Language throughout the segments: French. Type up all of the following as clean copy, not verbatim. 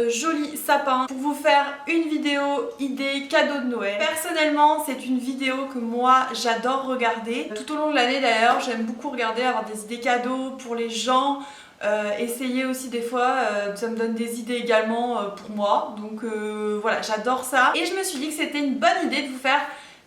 joli sapin pour vous faire une vidéo idée cadeau de Noël. Personnellement, c'est une vidéo que moi j'adore regarder. Tout au long de l'année d'ailleurs, j'aime beaucoup regarder, avoir des idées cadeaux pour les gens. Essayer aussi des fois, ça me donne des idées également pour moi. Donc voilà, j'adore ça. Et je me suis dit que c'était une bonne idée de vous faire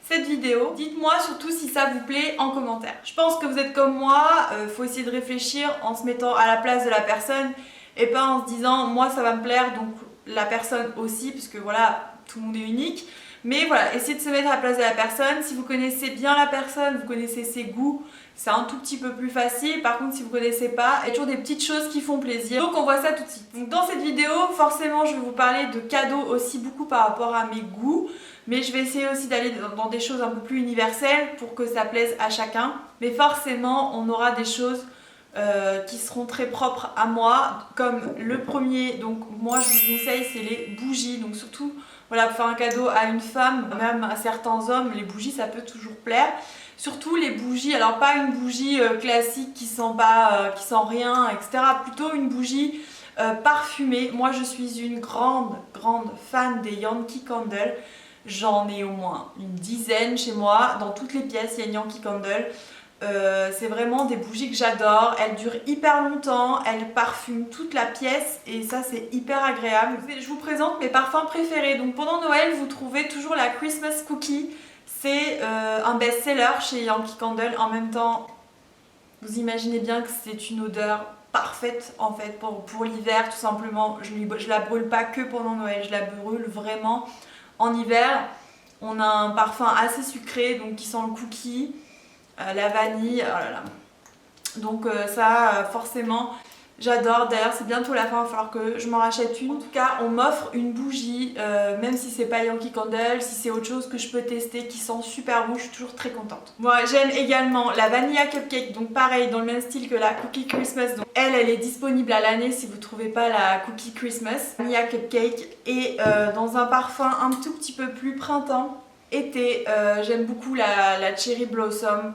cette vidéo. Dites-moi surtout si ça vous plaît en commentaire. Je pense que vous êtes comme moi, faut essayer de réfléchir en se mettant à la place de la personne et pas en se disant moi ça va me plaire donc la personne aussi, puisque voilà, tout le monde est unique. Mais voilà, essayez de se mettre à la place de la personne. Si vous connaissez bien la personne, vous connaissez ses goûts, c'est un tout petit peu plus facile. Par contre, si vous ne connaissez pas, il y a toujours des petites choses qui font plaisir. Donc on voit ça tout de suite. Donc dans cette vidéo, forcément, je vais vous parler de cadeaux aussi beaucoup par rapport à mes goûts. Mais je vais essayer aussi d'aller dans des choses un peu plus universelles pour que ça plaise à chacun. Mais forcément, on aura des choses qui seront très propres à moi. Comme le premier, donc moi je vous conseille, c'est les bougies. Donc surtout, voilà, pour faire un cadeau à une femme, même à certains hommes, les bougies ça peut toujours plaire. Surtout les bougies, alors pas une bougie classique qui sent pas, qui sent rien, etc. Plutôt une bougie parfumée. Moi je suis une grande fan des Yankee Candle. J'en ai au moins une dizaine chez moi. Dans toutes les pièces, il y a une Yankee Candle. C'est vraiment des bougies que j'adore. Elles durent hyper longtemps, elles parfument toute la pièce et ça c'est hyper agréable. Je vous présente mes parfums préférés. Donc pendant Noël, vous trouvez toujours la Christmas Cookie. C'est un best-seller chez Yankee Candle. En même temps, vous imaginez bien que c'est une odeur parfaite en fait pour l'hiver tout simplement. Je la brûle pas que pendant Noël, je la brûle vraiment en hiver. On a un parfum assez sucré donc qui sent le cookie, la vanille, oh là là. Donc ça forcément j'adore. D'ailleurs c'est bientôt la fin, il va falloir que je m'en rachète une. En tout cas on m'offre une bougie, même si c'est pas Yankee Candle, si c'est autre chose que je peux tester qui sent super bon, je suis toujours très contente. Moi j'aime également la Vanilla Cupcake, donc pareil dans le même style que la Cookie Christmas. Donc elle est disponible à l'année si vous trouvez pas la Cookie Christmas. Vanilla Cupcake et dans un parfum un tout petit peu plus printemps, été, j'aime beaucoup la Cherry Blossom.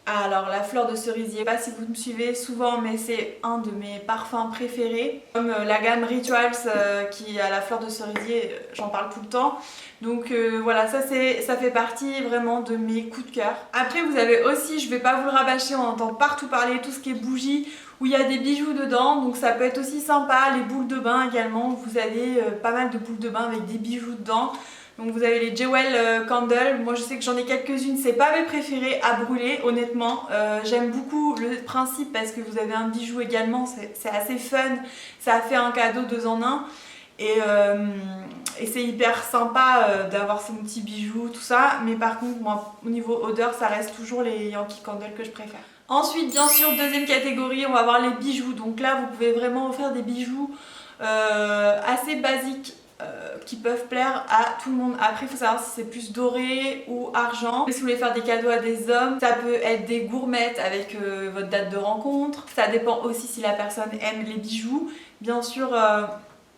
Alors la fleur de cerisier, je sais pas si vous me suivez souvent mais c'est un de mes parfums préférés. Comme la gamme Rituals qui a la fleur de cerisier, j'en parle tout le temps. Donc voilà, ça fait partie vraiment de mes coups de cœur. Après vous avez aussi, je vais pas vous le rabâcher, on entend partout parler, tout ce qui est bougies où il y a des bijoux dedans. Donc ça peut être aussi sympa, les boules de bain également. Vous avez pas mal de boules de bain avec des bijoux dedans. Donc vous avez les Jewel Candle, moi je sais que j'en ai quelques-unes, c'est pas mes préférés à brûler honnêtement. J'aime beaucoup le principe parce que vous avez un bijou également, c'est assez fun, ça fait un cadeau 2 en 1 et c'est hyper sympa d'avoir son petit bijou, tout ça. Mais par contre moi au niveau odeur ça reste toujours les Yankee Candle que je préfère. Ensuite bien sûr deuxième catégorie, on va avoir les bijoux. Donc là vous pouvez vraiment offrir des bijoux assez basiques qui peuvent plaire à tout le monde. Après il faut savoir si c'est plus doré ou argent. Si vous voulez faire des cadeaux à des hommes, ça peut être des gourmettes avec votre date de rencontre. Ça dépend aussi si la personne aime les bijoux. Bien sûr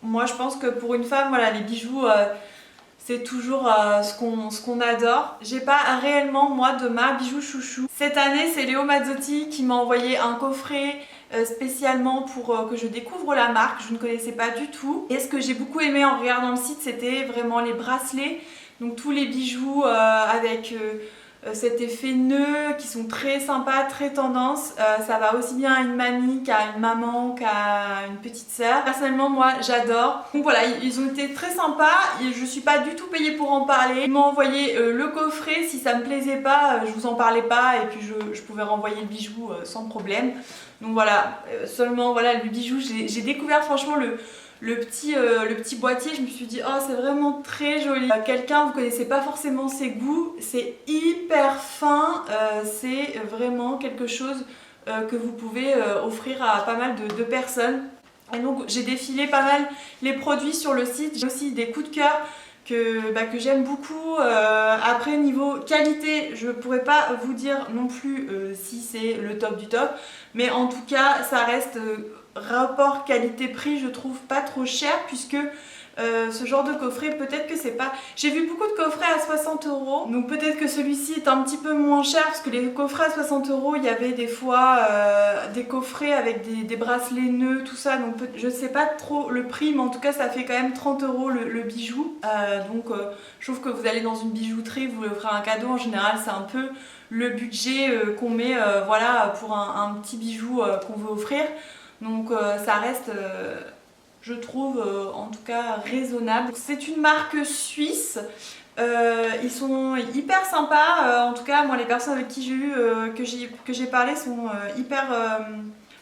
moi je pense que pour une femme voilà, les bijoux c'est toujours ce qu'on adore. J'ai pas réellement moi de ma bijou chouchou. Cette année c'est Léo Mazzotti qui m'a envoyé un coffret spécialement pour que je découvre la marque. Je ne connaissais pas du tout. Et ce que j'ai beaucoup aimé en regardant le site, c'était vraiment les bracelets. Donc tous les bijoux avec cet effet nœud qui sont très sympas, très tendance. Ça va aussi bien à une mamie qu'à une maman, qu'à une petite sœur. Personnellement moi j'adore. Donc voilà, ils ont été très sympas. Je suis pas du tout payée pour en parler. Ils m'ont envoyé le coffret. Si ça me plaisait pas, je vous en parlais pas et puis je pouvais renvoyer le bijou sans problème. Donc voilà, seulement voilà le bijou, j'ai découvert franchement le petit boîtier, je me suis dit oh c'est vraiment très joli. Quelqu'un, vous connaissez pas forcément ses goûts, c'est hyper fin, c'est vraiment quelque chose que vous pouvez offrir à pas mal de personnes. Et donc j'ai défilé pas mal les produits sur le site, j'ai aussi des coups de cœur que j'aime beaucoup. Après niveau qualité, je pourrais pas vous dire non plus si c'est le top du top, mais en tout cas ça reste rapport qualité-prix, je trouve pas trop cher puisque ce genre de coffret, peut-être que c'est pas... J'ai vu beaucoup de coffrets à 60 €, donc peut-être que celui-ci est un petit peu moins cher, parce que les coffrets à 60 €, il y avait des fois des coffrets avec des bracelets nœuds, tout ça, donc je sais pas trop le prix, mais en tout cas ça fait quand même 30 € le bijou. Je trouve que vous allez dans une bijouterie, vous voulez offrir un cadeau, en général c'est un peu le budget qu'on met voilà, pour un petit bijou qu'on veut offrir. Donc ça reste... je trouve en tout cas raisonnable. C'est une marque suisse, ils sont hyper sympas, en tout cas moi les personnes avec qui j'ai eu, que j'ai parlé sont hyper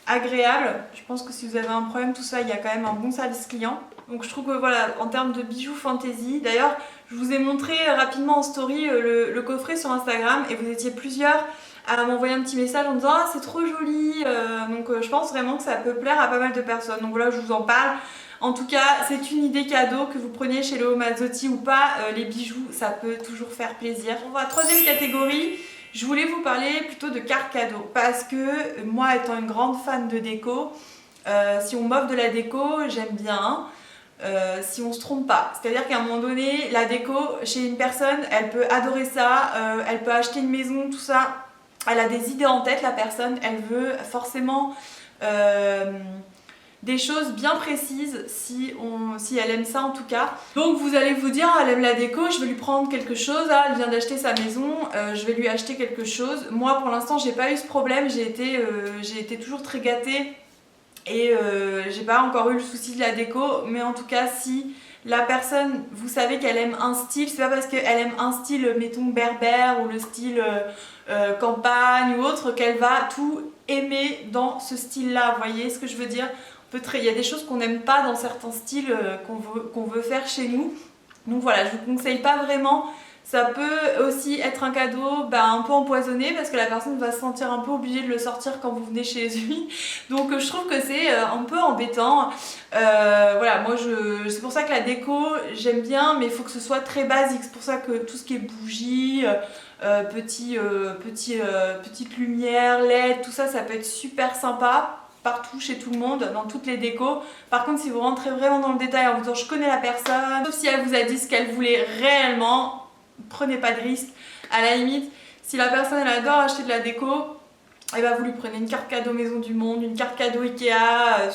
agréables. Je pense que si vous avez un problème tout ça, il y a quand même un bon service client. Donc je trouve que voilà, en termes de bijoux fantasy, d'ailleurs je vous ai montré rapidement en story le coffret sur Instagram et vous étiez plusieurs à m'envoyer un petit message en disant ah c'est trop joli, je pense vraiment que ça peut plaire à pas mal de personnes, donc voilà je vous en parle. En tout cas c'est une idée cadeau, que vous preniez chez Leo Mazzotti ou pas, les bijoux ça peut toujours faire plaisir. On va à la troisième catégorie, je voulais vous parler plutôt de cartes cadeaux parce que moi étant une grande fan de déco, si on m'offre de la déco j'aime bien. Si on se trompe pas, c'est-à-dire qu'à un moment donné la déco chez une personne elle peut adorer ça, elle peut acheter une maison tout ça, elle a des idées en tête la personne, elle veut forcément des choses bien précises si elle aime ça en tout cas. Donc vous allez vous dire elle aime la déco, je vais lui prendre quelque chose, ah, elle vient d'acheter sa maison, je vais lui acheter quelque chose. Moi pour l'instant j'ai pas eu ce problème, j'ai été toujours très gâtée. Et j'ai pas encore eu le souci de la déco, mais en tout cas si la personne, vous savez qu'elle aime un style, c'est pas parce qu'elle aime un style mettons berbère ou le style campagne ou autre qu'elle va tout aimer dans ce style là, vous voyez ce que je veux dire. Il y a des choses qu'on n'aime pas dans certains styles qu'on veut faire chez nous, donc voilà je vous conseille pas vraiment. Ça peut aussi être un cadeau un peu empoisonné parce que la personne va se sentir un peu obligée de le sortir quand vous venez chez lui. Donc je trouve que c'est un peu embêtant. Voilà, moi c'est pour ça que la déco j'aime bien, mais il faut que ce soit très basique. C'est pour ça que tout ce qui est bougies, petites lumières, LED, tout ça, ça peut être super sympa. Partout, chez tout le monde, dans toutes les décos. Par contre, si vous rentrez vraiment dans le détail en vous disant je connais la personne, sauf si elle vous a dit ce qu'elle voulait réellement, prenez pas de risque. À la limite, si la personne elle adore acheter de la déco, et vous lui prenez une carte cadeau Maison du Monde, une carte cadeau Ikea,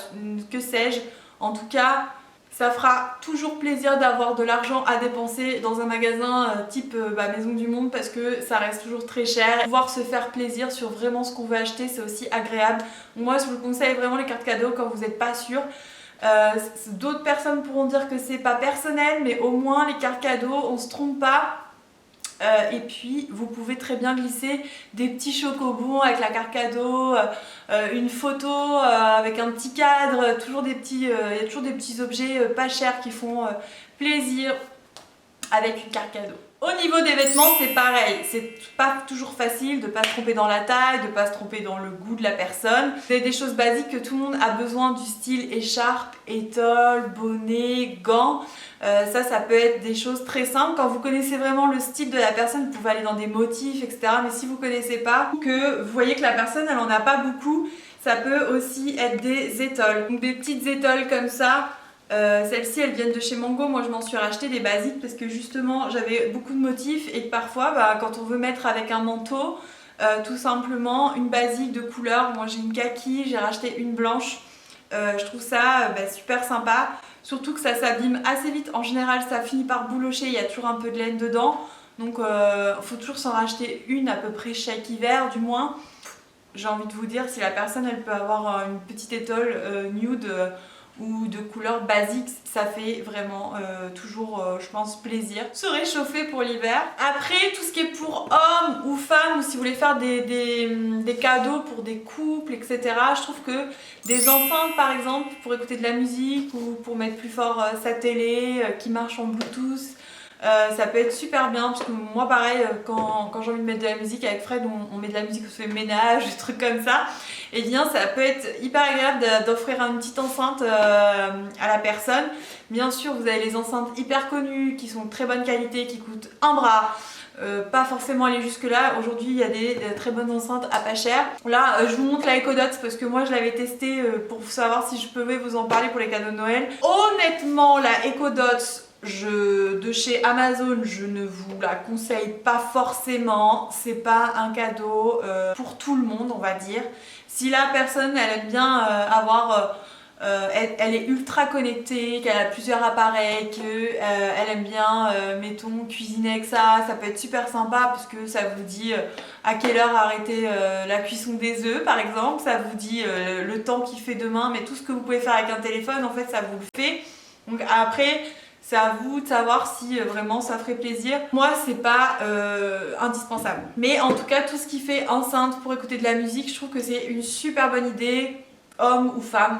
que sais-je. En tout cas, ça fera toujours plaisir d'avoir de l'argent à dépenser dans un magasin type Maison du Monde parce que ça reste toujours très cher. Pouvoir se faire plaisir sur vraiment ce qu'on veut acheter, c'est aussi agréable. Moi, je vous conseille vraiment les cartes cadeaux quand vous n'êtes pas sûr. D'autres personnes pourront dire que c'est pas personnel, mais au moins les cartes cadeaux, on se trompe pas. Et puis vous pouvez très bien glisser des petits chocobons avec la carte cadeau, une photo avec un petit cadre, toujours des petits, il y a toujours des petits objets pas chers qui font plaisir avec une carte cadeau. Au niveau des vêtements c'est pareil, c'est pas toujours facile de pas se tromper dans la taille, de pas se tromper dans le goût de la personne. C'est des choses basiques que tout le monde a besoin, du style écharpe, étole, bonnet, gants. Ça peut être des choses très simples. Quand vous connaissez vraiment le style de la personne, vous pouvez aller dans des motifs, etc. Mais si vous connaissez pas, que vous voyez que la personne elle en a pas beaucoup, ça peut aussi être des étoles. Donc des petites étoles comme ça. Celles-ci elles viennent de chez Mango, moi je m'en suis racheté des basiques parce que justement j'avais beaucoup de motifs et que parfois quand on veut mettre avec un manteau, tout simplement une basique de couleur, moi j'ai une kaki, j'ai racheté une blanche, je trouve ça super sympa, surtout que ça s'abîme assez vite, en général ça finit par boulocher, il y a toujours un peu de laine dedans, donc il faut toujours s'en racheter une à peu près chaque hiver du moins. J'ai envie de vous dire si la personne elle peut avoir une petite étole nude ou de couleurs basiques, ça fait vraiment toujours, je pense, plaisir. Se réchauffer pour l'hiver. Après, tout ce qui est pour hommes ou femmes, ou si vous voulez faire des cadeaux pour des couples, etc. Je trouve que des enceintes, par exemple, pour écouter de la musique ou pour mettre plus fort sa télé qui marche en Bluetooth, ça peut être super bien parce que moi pareil quand j'ai envie de mettre de la musique avec Fred on met de la musique, on se fait le ménage, des trucs comme ça, et bien ça peut être hyper agréable d'offrir une petite enceinte à la personne. Bien sûr vous avez les enceintes hyper connues qui sont de très bonne qualité, qui coûtent un bras, pas forcément aller jusque là. Aujourd'hui il y a des très bonnes enceintes à pas cher. Là je vous montre la Echo Dot parce que moi je l'avais testée pour savoir si je pouvais vous en parler pour les cadeaux de Noël. Honnêtement la Echo Dot de chez Amazon, je ne vous la conseille pas forcément. C'est pas un cadeau pour tout le monde, on va dire. Si la personne elle aime bien avoir elle est ultra connectée, qu'elle a plusieurs appareils, qu'elle aime bien, mettons, cuisiner avec ça, ça peut être super sympa parce que ça vous dit à quelle heure arrêter la cuisson des œufs par exemple, ça vous dit le temps qu'il fait demain, mais tout ce que vous pouvez faire avec un téléphone, en fait ça vous le fait. Donc après, c'est à vous de savoir si vraiment ça ferait plaisir. Moi c'est pas indispensable. Mais en tout cas tout ce qui fait enceinte pour écouter de la musique, je trouve que c'est une super bonne idée. Homme ou femme,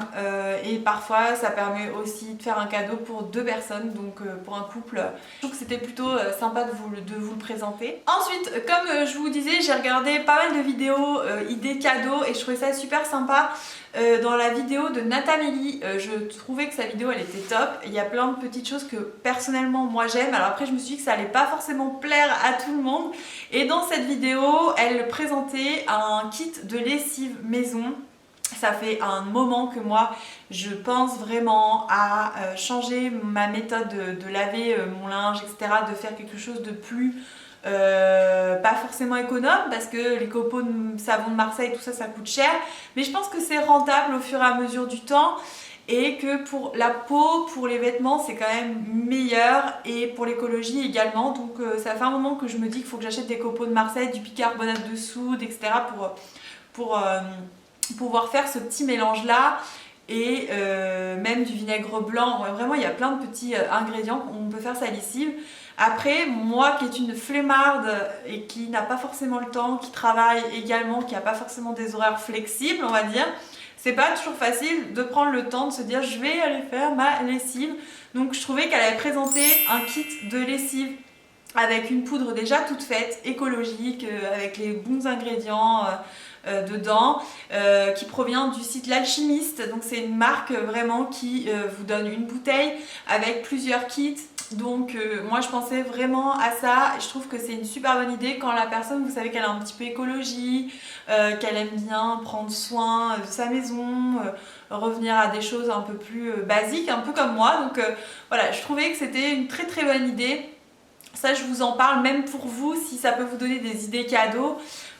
et parfois ça permet aussi de faire un cadeau pour deux personnes, donc pour un couple. Je trouve que c'était plutôt sympa de vous le présenter. Ensuite, comme je vous disais, j'ai regardé pas mal de vidéos idées cadeaux et je trouvais ça super sympa. Dans la vidéo de Natamélie, je trouvais que sa vidéo elle était top. Il y a plein de petites choses que personnellement moi j'aime. Alors après je me suis dit que ça allait pas forcément plaire à tout le monde. Et dans cette vidéo, elle présentait un kit de lessive maison. Ça fait un moment que moi je pense vraiment à changer ma méthode de laver mon linge, etc. De faire quelque chose de plus pas forcément économe parce que les copeaux de savon de Marseille, tout ça, ça coûte cher. Mais je pense que c'est rentable au fur et à mesure du temps et que pour la peau, pour les vêtements, c'est quand même meilleur et pour l'écologie également. Donc ça fait un moment que je me dis qu'il faut que j'achète des copeaux de Marseille, du bicarbonate de soude, etc. pour pouvoir faire ce petit mélange là et même du vinaigre blanc. Vraiment il y a plein de petits ingrédients, on peut faire sa lessive. Après moi qui est une flemmarde et qui n'a pas forcément le temps, qui travaille également, qui n'a pas forcément des horaires flexibles on va dire, c'est pas toujours facile de prendre le temps de se dire je vais aller faire ma lessive. Donc je trouvais qu'elle avait présenté un kit de lessive avec une poudre déjà toute faite, écologique, avec les bons ingrédients dedans, qui provient du site L'Alchimiste. Donc c'est une marque vraiment qui vous donne une bouteille avec plusieurs kits. Donc moi je pensais vraiment à ça. Je trouve que c'est une super bonne idée quand la personne, vous savez qu'elle a un petit peu écologie, qu'elle aime bien prendre soin de sa maison, revenir à des choses un peu plus basiques, un peu comme moi. Donc voilà, je trouvais que c'était une très très bonne idée. Ça je vous en parle même pour vous, si ça peut vous donner des idées cadeaux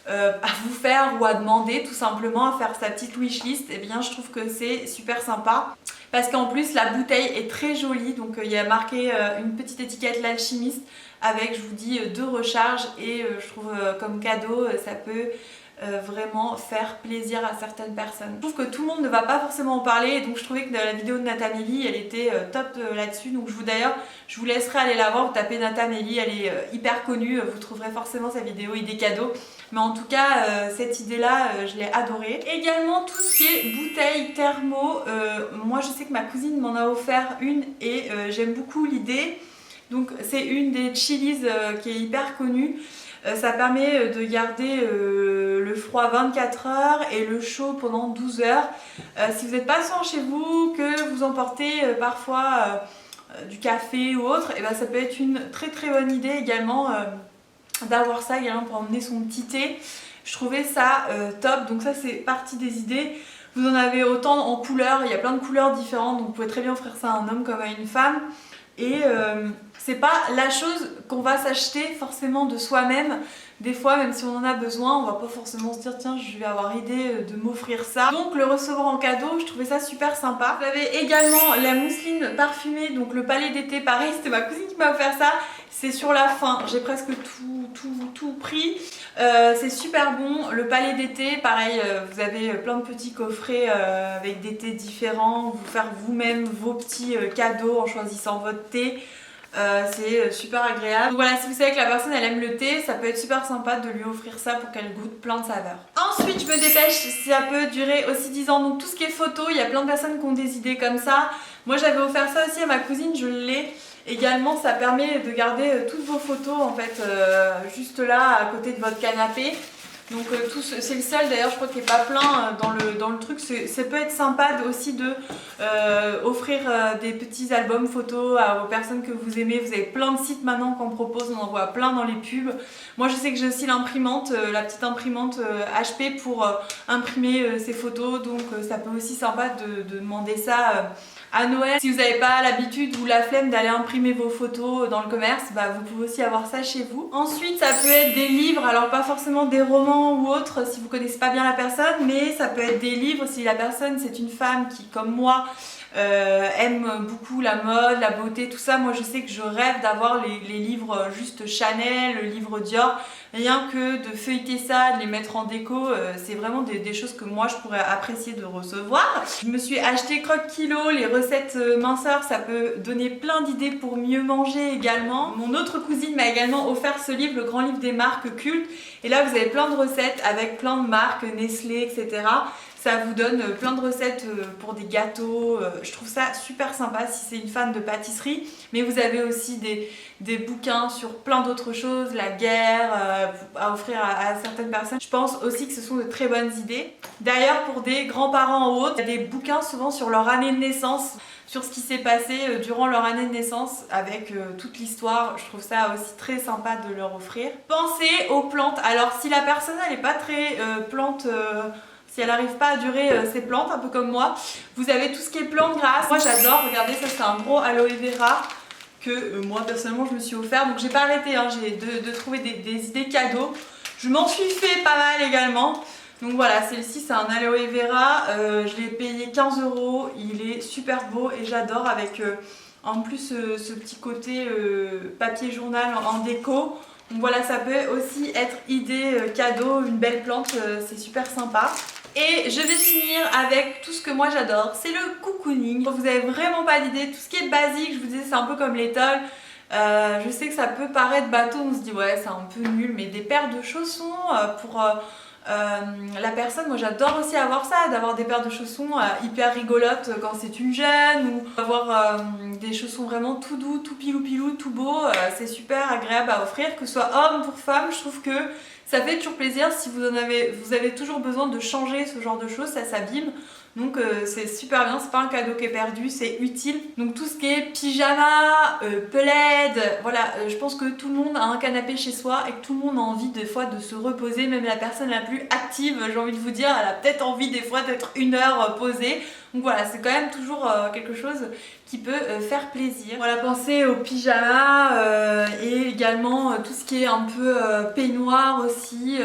à vous faire ou à demander tout simplement, à faire sa petite wishlist. Et bien je trouve que c'est super sympa parce qu'en plus la bouteille est très jolie. Donc il y a marqué une petite étiquette L'Alchimiste avec, je vous dis, 2 recharges. Et je trouve comme cadeau ça peut vraiment faire plaisir à certaines personnes. Je trouve que tout le monde ne va pas forcément en parler, donc je trouvais que la vidéo de Natamélie elle était top là-dessus. Donc d'ailleurs je vous laisserai aller la voir, vous tapez Natamélie, elle est hyper connue, vous trouverez forcément sa vidéo idée cadeau. Mais en tout cas cette idée là je l'ai adorée. Également tout ce qui est bouteille thermo, moi je sais que ma cousine m'en a offert une et j'aime beaucoup l'idée. Donc c'est une des Chili's qui est hyper connue. Ça permet de garder le froid 24 heures et le chaud pendant 12 heures. Si vous n'êtes pas soin chez vous, que vous emportez parfois du café ou autre, et ben ça peut être une très très bonne idée également d'avoir ça également pour emmener son petit thé. Je trouvais ça top, donc ça c'est partie des idées. Vous en avez autant en couleurs, il y a plein de couleurs différentes, donc vous pouvez très bien offrir ça à un homme comme à une femme. Et c'est pas la chose qu'on va s'acheter forcément de soi-même. Des fois, même si on en a besoin, on va pas forcément se dire tiens, je vais avoir idée de m'offrir ça. Donc le recevoir en cadeau, je trouvais ça super sympa. Vous avez également la mousseline parfumée, donc le palais d'été, pareil, c'était ma cousine qui m'a offert ça. C'est sur la fin, j'ai presque tout pris. C'est super bon. Le palais d'été, pareil, vous avez plein de petits coffrets avec des thés différents. Vous faire vous-même vos petits cadeaux en choisissant votre thé. C'est super agréable. Donc voilà, si vous savez que la personne elle aime le thé, ça peut être super sympa de lui offrir ça pour qu'elle goûte plein de saveurs. Ensuite je me dépêche, ça peut durer aussi 10 ans. Donc tout ce qui est photo, il y a plein de personnes qui ont des idées comme ça. Moi j'avais offert ça aussi à ma cousine, je l'ai. Également ça permet de garder toutes vos photos en fait juste là à côté de votre canapé. Donc c'est le seul d'ailleurs, je crois qu'il n'est pas plein dans le truc. Ça peut être sympa aussi de offrir des petits albums photos aux personnes que vous aimez. Vous avez plein de sites maintenant qu'on propose, on en voit plein dans les pubs. Moi je sais que j'ai aussi l'imprimante, la petite imprimante HP pour imprimer ces photos. Donc ça peut aussi sympa de demander ça à Noël. Si vous n'avez pas l'habitude ou la flemme d'aller imprimer vos photos dans le commerce, bah, vous pouvez aussi avoir ça chez vous. Ensuite ça peut être des livres, alors pas forcément des romans ou autres si vous connaissez pas bien la personne, mais ça peut être des livres si la personne c'est une femme qui comme moi aime beaucoup la mode, la beauté, tout ça. Moi je sais que je rêve d'avoir les livres juste Chanel, le livre Dior. Rien que de feuilleter ça, de les mettre en déco, c'est vraiment des choses que moi je pourrais apprécier de recevoir. Je me suis acheté Croque Kilo, les recettes minceurs, ça peut donner plein d'idées pour mieux manger également. Mon autre cousine m'a également offert ce livre, le grand livre des marques cultes. Et là vous avez plein de recettes avec plein de marques, Nestlé, etc. Ça vous donne plein de recettes pour des gâteaux. Je trouve ça super sympa si c'est une fan de pâtisserie. Mais vous avez aussi des bouquins sur plein d'autres choses, la guerre, à offrir à certaines personnes. Je pense aussi que ce sont de très bonnes idées. D'ailleurs, pour des grands-parents ou autres, il y a des bouquins souvent sur leur année de naissance, sur ce qui s'est passé durant leur année de naissance avec toute l'histoire. Je trouve ça aussi très sympa de leur offrir. Pensez aux plantes. Alors si la personne elle n'est pas très plante... si elle n'arrive pas à durer ses plantes, un peu comme moi, vous avez tout ce qui est plantes grasses. Moi j'adore, regardez, ça c'est un gros aloe vera que moi personnellement je me suis offert. Donc j'ai pas arrêté de trouver des idées cadeaux. Je m'en suis fait pas mal également. Donc voilà, celle-ci c'est un aloe vera, je l'ai payé 15 €, il est super beau et j'adore avec en plus ce petit côté papier journal en déco. Donc voilà, ça peut aussi être idée cadeau, une belle plante, c'est super sympa. Et je vais finir avec tout ce que moi j'adore, c'est le cocooning. Vous avez vraiment pas d'idée, tout ce qui est basique, je vous disais c'est un peu comme l'étole. Je sais que ça peut paraître bateau, on se dit ouais c'est un peu nul, mais des paires de chaussons pour la personne, moi j'adore aussi avoir ça, d'avoir des paires de chaussons hyper rigolotes quand c'est une jeune, ou avoir des chaussons vraiment tout doux, tout pilou, tout beau, c'est super agréable à offrir, que ce soit homme pour femme. Je trouve que ça fait toujours plaisir si vous avez toujours besoin de changer ce genre de choses, ça s'abîme. Donc c'est super bien, c'est pas un cadeau qui est perdu, c'est utile. Donc tout ce qui est pyjama, plaid, voilà, je pense que tout le monde a un canapé chez soi et que tout le monde a envie des fois de se reposer, même la personne la plus active, j'ai envie de vous dire, elle a peut-être envie des fois d'être 1 heure posée. Donc voilà, c'est quand même toujours quelque chose qui peut faire plaisir. Voilà, pensez aux pyjamas et également tout ce qui est un peu peignoir aussi,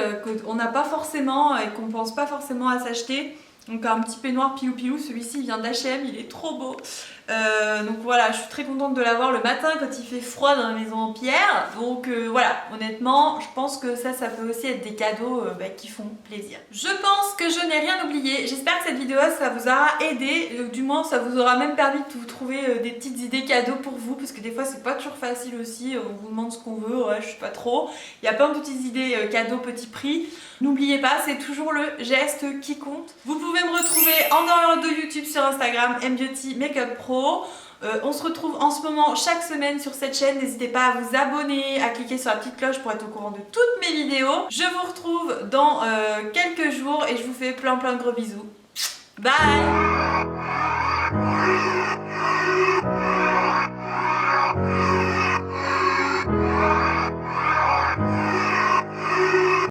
qu'on n'a pas forcément et qu'on pense pas forcément à s'acheter. Donc un petit peignoir pilou, celui-ci vient d'H&M, il est trop beau. Donc voilà, je suis très contente de l'avoir le matin quand il fait froid dans la maison en pierre. Donc voilà, honnêtement, je pense que ça peut aussi être des cadeaux qui font plaisir. Je pense que je n'ai rien oublié. J'espère que cette vidéo ça vous aura aidé. Du moins, ça vous aura même permis de vous trouver des petites idées cadeaux pour vous. Parce que des fois, c'est pas toujours facile aussi. On vous demande ce qu'on veut, ouais, je sais pas trop. Il y a plein de petites idées cadeaux petit prix. N'oubliez pas, c'est toujours le geste qui compte. Vous pouvez me retrouver en dehors de YouTube sur Instagram, mbeauty makeup pro. On se retrouve en ce moment chaque semaine sur cette chaîne. N'hésitez pas à vous abonner, à cliquer sur la petite cloche pour être au courant de toutes mes vidéos. Je vous retrouve dans quelques jours et je vous fais plein de gros bisous. Bye!